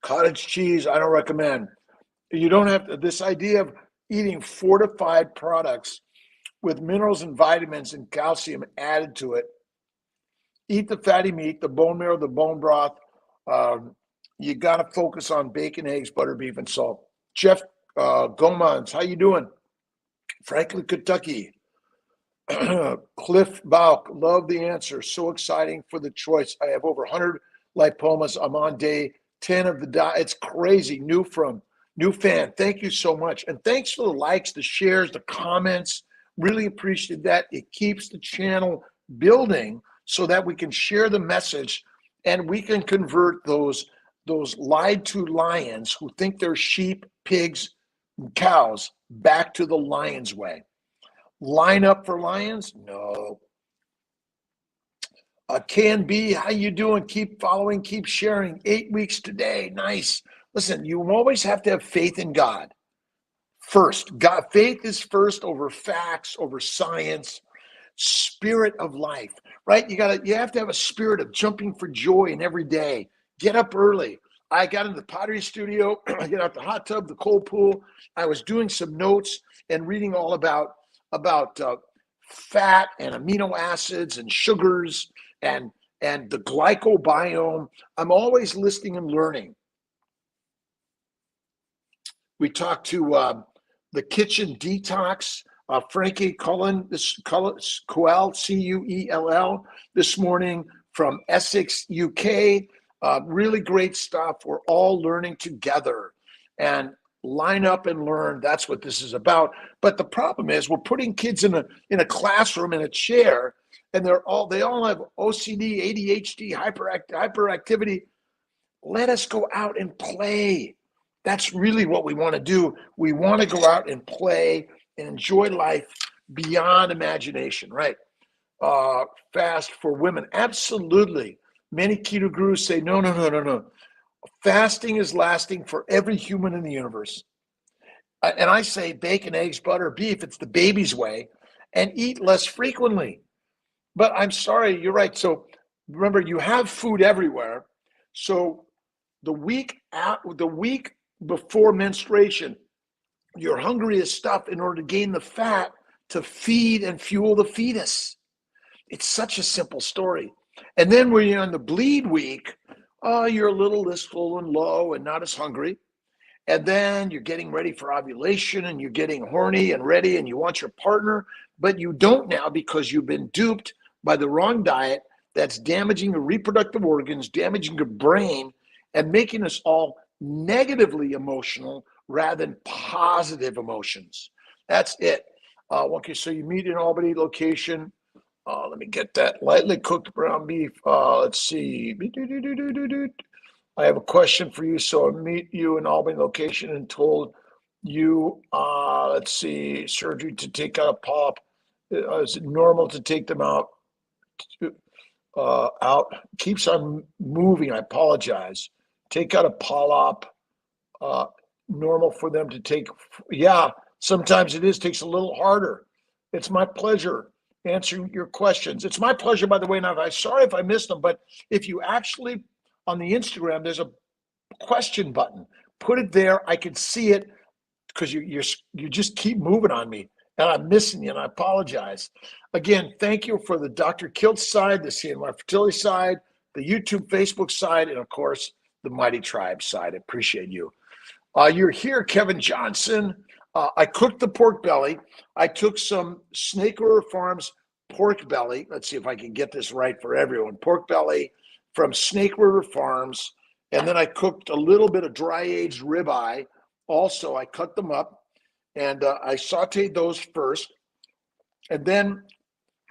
[SPEAKER 1] Cottage cheese, I don't recommend. You don't have to, this idea of eating fortified products with minerals and vitamins and calcium added to it. Eat the fatty meat, the bone marrow, the bone broth. You got to focus on bacon, eggs, butter, beef, and salt. Jeff Gomans, how you doing? Franklin, Kentucky. Cliff Bauk, love the answer. So exciting for the choice. I have over 100 lipomas. I'm on day 10 of the diet. It's crazy. New fan. Thank you so much. And thanks for the likes, the shares, the comments. Really appreciate that. It keeps the channel building so that we can share the message and we can convert those lied to lions who think they're sheep, pigs, and cows back to the lion's way. Line up for lions? No. Can be, how you doing? Keep following, keep sharing. 8 weeks today. Nice. Listen, you always have to have faith in God first. God, faith is first over facts, over science, spirit of life, right? You have to have a spirit of jumping for joy in every day. Get up early. I got in the pottery studio. I get out the hot tub, the cold pool. I was doing some notes and reading all about fat and amino acids and sugars and the glycobiome. I'm always listening and learning. We talked to the Kitchen Detox, Frankie Cullen, Cuell, Cuell, this morning from Essex, UK. Really great stuff. We're all learning together and line up and learn. That's what this is about. But the problem is we're putting kids in a classroom in a chair, and they all have OCD, ADHD, hyperactivity. Let us go out and play. That's really what we want to do. We want to go out and play and enjoy life beyond imagination, right? Fast for women. Absolutely. Many keto gurus say, no. Fasting is lasting for every human in the universe. And I say bacon, eggs, butter, beef. It's the baby's way. And eat less frequently. But I'm sorry, you're right. So remember, you have food everywhere. So the week before menstruation, you're hungry as stuff in order to gain the fat to feed and fuel the fetus. It's such a simple story. And then when you're on the bleed week, you're a little listful and low and not as hungry. And then you're getting ready for ovulation and you're getting horny and ready and you want your partner, but you don't now because you've been duped by the wrong diet that's damaging your reproductive organs, damaging your brain, and making us all negatively emotional rather than positive emotions. That's it. Okay, so you meet in Albany location. Let me get that lightly cooked brown beef. Let's see. I have a question for you. So I meet you in Albany location and told you, let's see, surgery to take out a polyp. Is it normal to take them out? Keeps on moving. I apologize. Take out a polyp. Normal for them to take. Yeah, sometimes it is. Takes a little harder. It's my pleasure answering your questions. It's my pleasure, by the way. Now, I'm sorry if I missed them, but if you actually on the Instagram, there's a question button. Put it there. I can see it because you just keep moving on me, and I'm missing you, and I apologize. Again, thank you for the Dr. Kilt side, the CNY Fertility side, the YouTube, Facebook side, and of course the Mighty Tribe side. I appreciate you. You're here, Kevin Johnson. I cooked the pork belly. I took some Snake River Farms pork belly. Let's see if I can get this right for everyone. Pork belly from Snake River Farms. And then I cooked a little bit of dry aged ribeye. Also, I cut them up and I sauteed those first. And then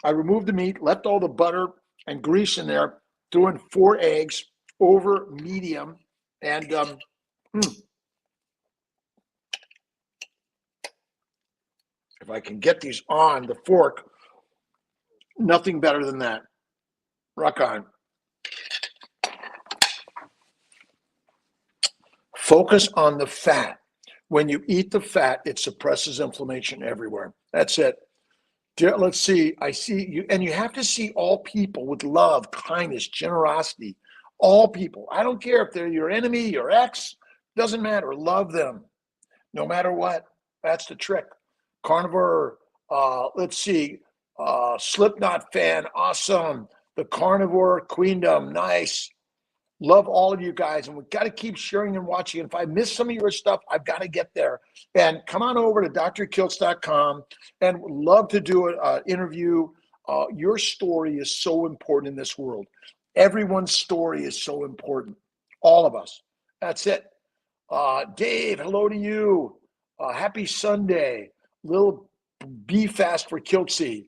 [SPEAKER 1] I removed the meat, left all the butter and grease in there, threw in 4 eggs over medium. And if I can get these on the fork, nothing better than that. Rock on. Focus on the fat. When you eat the fat, it suppresses inflammation everywhere. That's it. Let's see. I see you, and you have to see all people with love, kindness, generosity. All people. I don't care if they're your enemy, your ex, doesn't matter. Love them, no matter what. That's the trick. Carnivore, let's see, Slipknot fan, awesome. The Carnivore Queendom, nice. Love all of you guys, and we've got to keep sharing and watching. And if I miss some of your stuff, I've got to get there. And come on over to drkiltz.com, and would love to do an interview. Your story is so important in this world. Everyone's story is so important. All of us. That's it. Dave, hello to you. Happy Sunday. Little B fast for Kiltzy.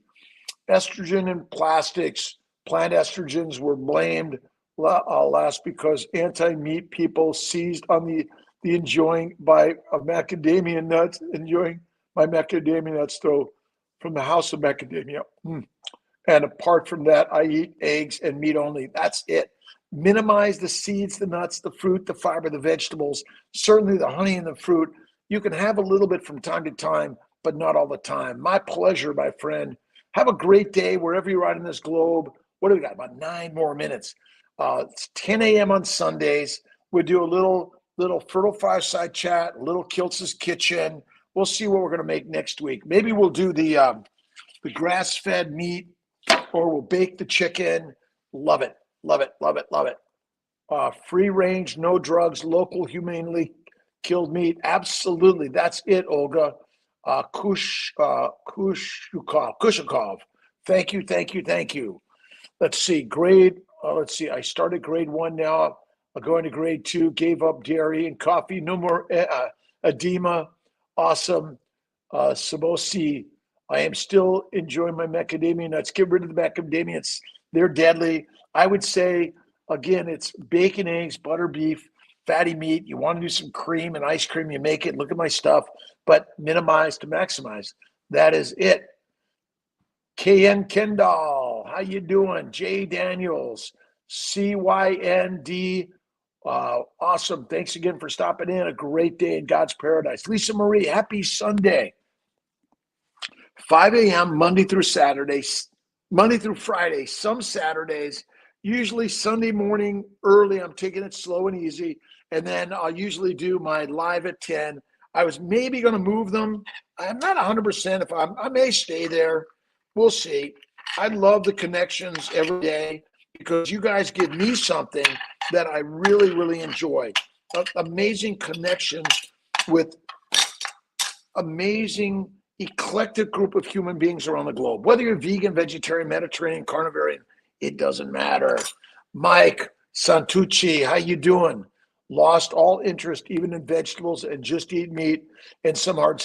[SPEAKER 1] Estrogen and plastics. Plant estrogens were blamed last because anti-meat people seized on the enjoying by macadamia nuts, enjoying my macadamia nuts though from the house of macadamia. And apart from that, I eat eggs and meat only. That's it. Minimize the seeds, the nuts, the fruit, the fiber, the vegetables, certainly the honey and the fruit. You can have a little bit from time to time, but not all the time. My pleasure, my friend. Have a great day wherever you are in this globe. What do we got? About 9 more minutes. It's 10 a.m. on Sundays. We do a little Fertile Fireside chat, a little Kiltz's Kitchen. We'll see what we're going to make next week. Maybe we'll do the grass-fed meat, or we'll bake the chicken. Love it, love it, love it, love it. Free range, no drugs, local, humanely killed meat. Absolutely, that's it, Olga. Kushikov. Thank you, thank you, thank you. Let's see, let's see, I started grade 1 now. I'm going to grade 2, gave up dairy and coffee, no more edema. Awesome. Samosi, I am still enjoying my macadamia nuts. Get rid of the macadamia nuts. They're deadly. I would say, again, it's bacon, eggs, butter, beef, fatty meat. You want to do some cream and ice cream, you make it. Look at my stuff, but minimize to maximize. That is it. KN Kendall, how you doing? Jay Daniels, CYND. Awesome. Thanks again for stopping in. A great day in God's paradise. Lisa Marie, happy Sunday. 5 a.m. Monday through Friday, some Saturdays, usually Sunday morning early. I'm taking it slow and easy. And then I'll usually do my live at 10. I was maybe going to move them. I'm not 100% I may stay there. We'll see. I love the connections every day because you guys give me something that I really, really enjoy. Amazing connections with amazing eclectic group of human beings around the globe. Whether you're vegan, vegetarian, Mediterranean, carnivore, it doesn't matter. Mike Santucci, how you doing? Lost all interest even in vegetables and just eat meat and some hard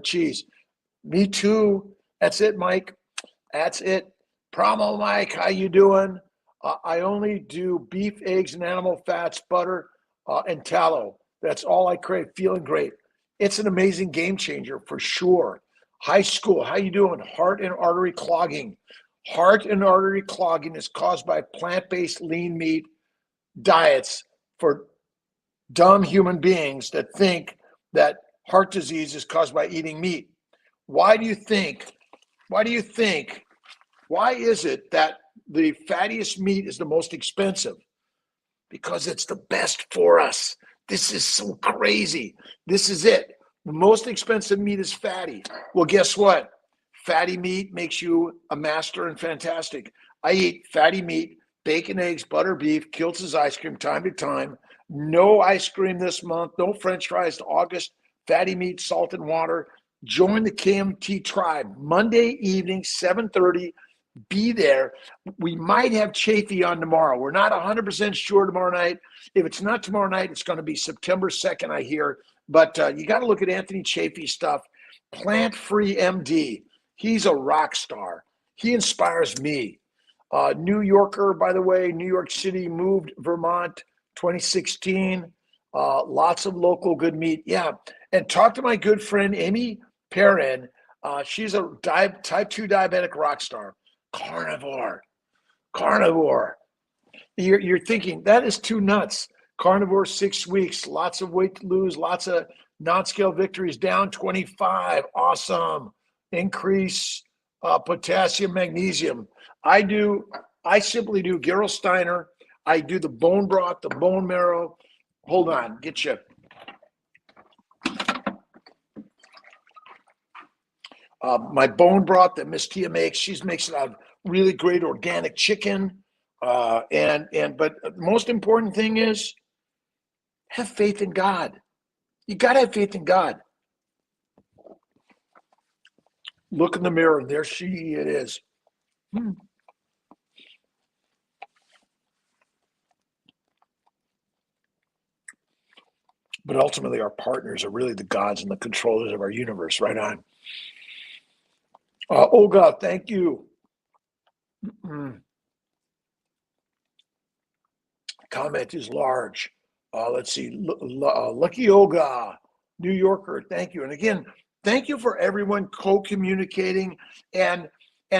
[SPEAKER 1] cheese. Me too. That's it, Mike. That's it. Promo Mike, how you doing? I only do beef, eggs, and animal fats, butter, and tallow. That's all I crave. Feeling great. It's an amazing game changer for sure. High school, how you doing? Heart and artery clogging. Heart and artery clogging is caused by plant-based lean meat diets for dumb human beings that think that heart disease is caused by eating meat. Why is it that the fattiest meat is the most expensive? Because it's the best for us. This is so crazy. This is it. The most expensive meat is fatty. Well, guess what? Fatty meat makes you a master and fantastic. I eat fatty meat, bacon, eggs, butter, beef, Kiltz's ice cream time to time. No ice cream this month. No French fries to August. Fatty meat, salt and water. Join the KMT tribe. Monday evening, 7:30. Be there. We might have Chafee on tomorrow. We're not 100% sure tomorrow night. If it's not tomorrow night, it's going to be September 2nd, I hear. But you got to look at Anthony Chafee's stuff. Plant Free MD. He's a rock star. He inspires me. New Yorker, by the way, New York City, moved Vermont 2016. Lots of local good meat. Yeah. And talk to my good friend, Amy Perrin. She's a type 2 diabetic rock star. Carnivore. You're thinking, that is too nuts. Carnivore 6 weeks, lots of weight to lose, lots of non-scale victories, down 25. Awesome. Increase potassium, magnesium. I simply do Gerolsteiner. I do the bone broth, the bone marrow. Hold on, get you. My bone broth that Miss Tia makes, she makes it out of really great organic chicken. But the most important thing is have faith in God. You got to have faith in God. Look in the mirror, and there it is. But ultimately, our partners are really the gods and the controllers of our universe. Right on. Olga, thank you. Comment is large. Let's see. Lucky Olga, New Yorker, thank you. And again, thank you for everyone co-communicating and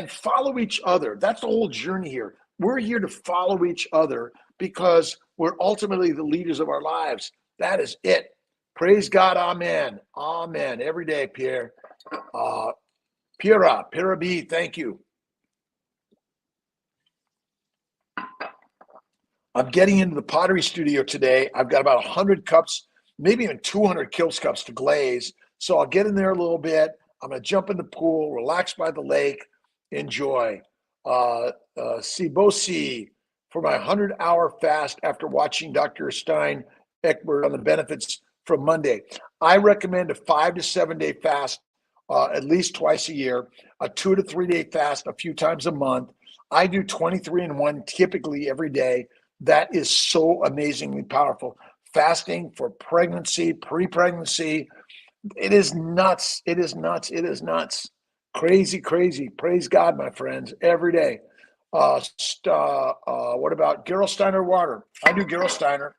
[SPEAKER 1] follow each other. That's the whole journey here. We're here to follow each other because we're ultimately the leaders of our lives. That is it. Praise God. Amen. Amen. Every day, Pierre. Pira B, thank you. I'm getting into the pottery studio today. I've got about 100 cups, maybe even 200 Kilts cups to glaze. So I'll get in there a little bit. I'm going to jump in the pool, relax by the lake, enjoy. Sibosi for my 100-hour fast after watching Dr. Stein Eckberg on the benefits from Monday. I recommend a 5 to 7 day fast at least twice a year, a 2 to 3 day fast a few times a month. I do 23 and 1 typically every day. That is so amazingly powerful. Fasting for pregnancy, pre-pregnancy, it is nuts. It is nuts. It is nuts. Crazy, crazy. Praise God, my friends, every day. What about Gerolsteiner water? I do Gerolsteiner.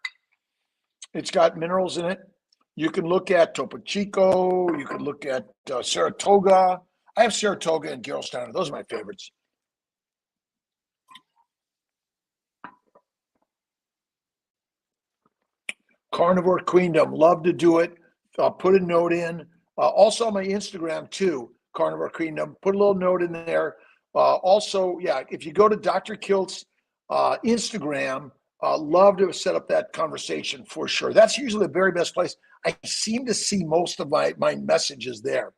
[SPEAKER 1] It's got minerals in it. You can look at Topo Chico. You can look at Saratoga. I have Saratoga and Gerolsteiner. Those are my favorites. Carnivore Queendom, love to do it. Put a note in. Also on my Instagram too, Carnivore Queendom. Put a little note in there. Also, yeah, if you go to Dr. Kilt's Instagram, love to set up that conversation for sure. That's usually the very best place. I seem to see most of my messages there.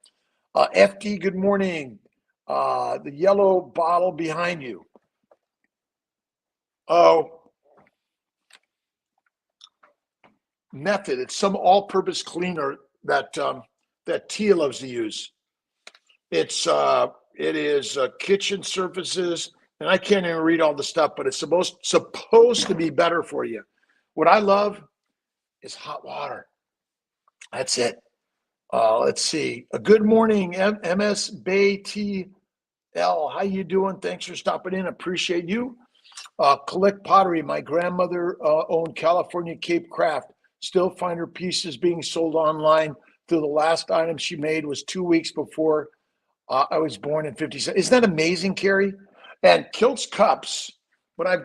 [SPEAKER 1] FD, good morning. The yellow bottle behind you. Oh, Method. It's some all-purpose cleaner that Tia loves to use. It is kitchen surfaces, and I can't even read all the stuff, but it's supposed to be better for you. What I love is hot water. That's it. Let's see. Good morning, MS Bay TL. How you doing? Thanks for stopping in. Appreciate you. Collect pottery. My grandmother owned California Cape Craft. Still find her pieces being sold online. Through the last item she made was 2 weeks before I was born in 57. Isn't that amazing, Carrie? And Kilts cups. But I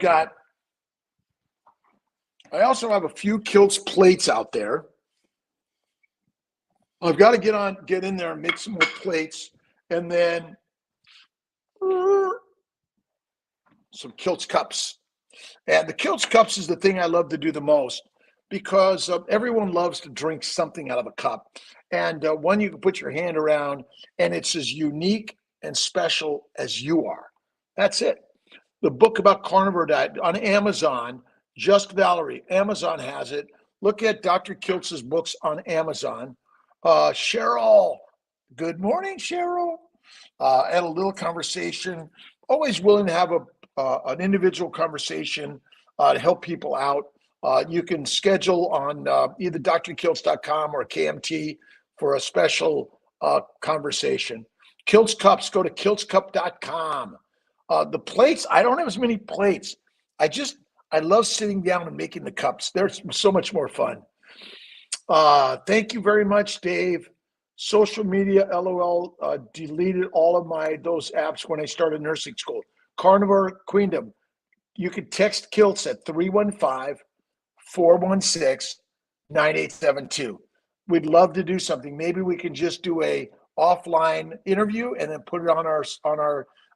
[SPEAKER 1] also have a few Kilts plates out there. I've got to get in there and make some more plates, and then some Kilts cups. And the Kilts cups is the thing I love to do the most, because everyone loves to drink something out of a cup. And one you can put your hand around, and it's as unique and special as you are. That's it. The book about carnivore diet on Amazon, Just Valerie, Amazon has it. Look at Dr. Kiltz's books on Amazon. Cheryl, good morning, Cheryl. Had a little conversation. Always willing to have an individual conversation to help people out. You can schedule on either drkilts.com or KMT for a special conversation. Kilts Cups, go to kiltscup.com. The plates, I don't have as many plates. I love sitting down and making the cups. They're so much more fun. Thank you very much, Dave. Social media, LOL, deleted all of those apps when I started nursing school. Carnivore Queendom. You can text Kilts at 315-416-9872. We'd love to do something. Maybe we can just do a offline interview and then put it on our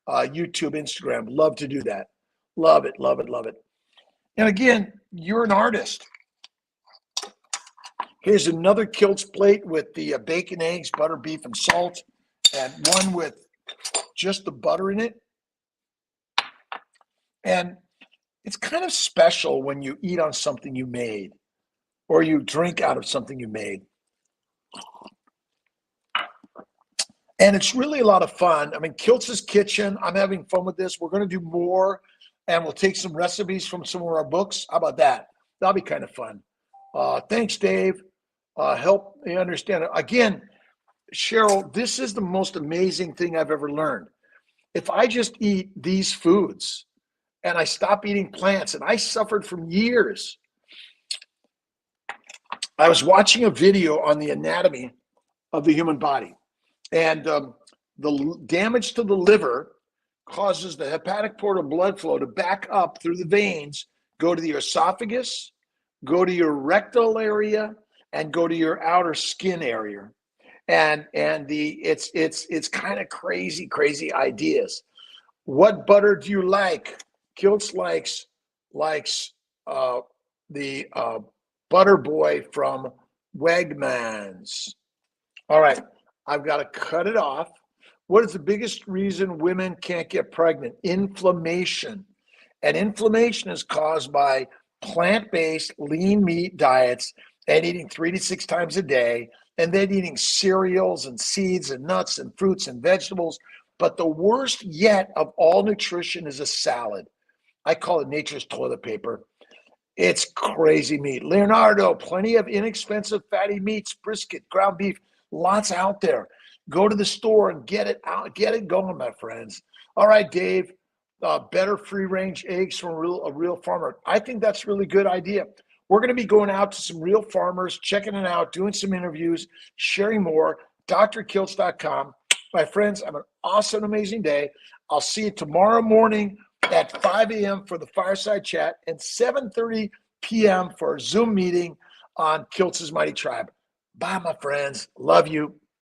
[SPEAKER 1] YouTube, Instagram. Love to do that. Love it, love it, love it. And again, you're an artist. Here's another Kilts plate with the bacon, eggs, butter, beef, and salt, and one with just the butter in it. And it's kind of special when you eat on something you made or you drink out of something you made. And it's really a lot of fun. I mean, Kiltz's Kitchen, I'm having fun with this. We're going to do more, and we'll take some recipes from some of our books. How about that? That'll be kind of fun. Thanks, Dave. Help me understand it. Again, Cheryl, this is the most amazing thing I've ever learned. If I just eat these foods and I stop eating plants, and I suffered from years. I was watching a video on the anatomy of the human body, and the damage to the liver causes the hepatic portal blood flow to back up through the veins, go to the esophagus, go to your rectal area, and go to your outer skin area. And it's kind of crazy ideas. What butter do you like? Kiltz likes the Butter Boy from Wegmans. All right, I've got to cut it off. What is the biggest reason women can't get pregnant? Inflammation. And inflammation is caused by plant-based lean meat diets and eating 3 to 6 times a day, and then eating cereals and seeds and nuts and fruits and vegetables. But the worst yet of all nutrition is a salad. I call it nature's toilet paper. It's crazy meat. Leonardo, plenty of inexpensive fatty meats, brisket, ground beef, lots out there. Go to the store and get it out, get it going, my friends. All right, Dave, better free-range eggs from a real farmer. I think that's a really good idea. We're going to be going out to some real farmers, checking it out, doing some interviews, sharing more. drkiltz.com. My friends, have an awesome, amazing day. I'll see you tomorrow morning at 5 a.m. for the Fireside Chat and 7:30 p.m. for a Zoom meeting on Kiltz's Mighty Tribe. Bye, my friends. Love you.